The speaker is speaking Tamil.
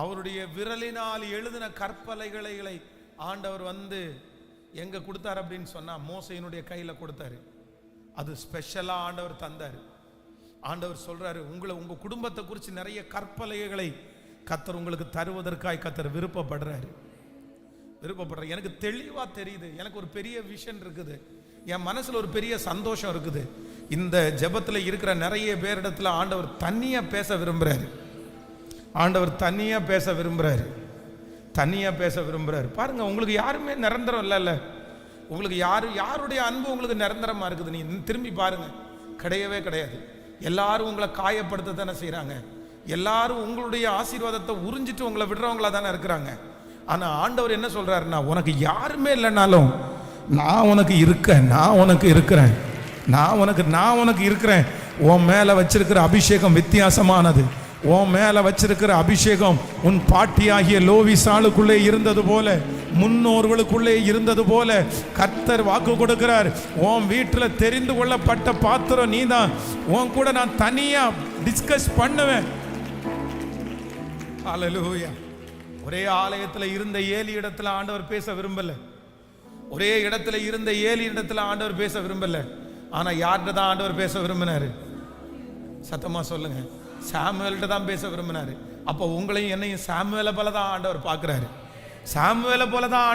அவருடைய விரலினால் எழுதின கற்பலைகளை ஆண்டவர் எங்க கொடுத்தாரு அப்படின்னு சொன்னா மோசையினுடைய கையில கொடுத்தாரு. அது ஸ்பெஷலா ஆண்டவர் தந்தாரு. ஆண்டவர் சொல்றாரு, உங்க குடும்பத்தை குறித்து நிறைய கற்பலைகளை கர்த்தர் உங்களுக்கு தருவதற்காய் கர்த்தர் விருப்பப்படுறாரு. எனக்கு தெளிவா தெரியுது. எனக்கு ஒரு பெரிய விஷன் இருக்குது. என் மனசுல ஒரு பெரிய சந்தோஷம் இருக்குது. இந்த ஜெபத்துல இருக்கிற நிறைய பேரிடத்துல ஆண்டவர் தனியா பேச விரும்புறாரு. தனியா பேச விரும்புறாரு. பாருங்க, உங்களுக்கு யாருமே நிரந்தரம் இல்ல. உங்களுக்கு யாருடைய அன்பு உங்களுக்கு நிரந்தரமா இருக்குது? நீ திரும்பி பாருங்க, கிடையவே கிடையாது. எல்லாரும் உங்களை காயப்படுத்த தானே செய்யறாங்க. எல்லாரும் உங்களுடைய ஆசீர்வாதத்தை உறிஞ்சிட்டு உங்களை விடுறவங்களா தானே இருக்கிறாங்க. ஆனா ஆண்டவர் என்ன சொல்றாருன்னா, உனக்கு யாருமே இல்லைனாலும் நான் உனக்கு இருக்கிறேன். உன் மேல வச்சிருக்கிற அபிஷேகம் வித்தியாசமானது. உன் மேல வச்சிருக்கிற அபிஷேகம் உன் பாட்டியாகிய லோவிசாளுக்குள்ளே இருந்தது போல, முன்னோர்களுக்குள்ளே இருந்தது போல கர்த்தர் வாக்கு கொடுக்கிறார். உன் வீட்டில் தெரிந்து கொள்ளப்பட்ட பாத்திரம் நீதான். உன் கூட நான் தனியா டிஸ்கஸ் பண்ணுவேன். ஹல்லேலூயா. ஒரே ஆலயத்தில் இருந்த ஏலி இடத்துல ஆண்டவர் பேச விரும்பல. ஆண்டவர் பேச விரும்பல. ஆனா யார்கிட்ட தான் ஆண்டவர் பேச விரும்பினாரு? சத்தமா சொல்லுங்க. சாமுவேல்கிட்ட தான் பேச விரும்பினாரு. அப்போ உங்களையும் என்னையும் சாமுவேலை போல தான் ஆண்டவர் பார்க்கிறாரு. சாமுவேலை போல தான்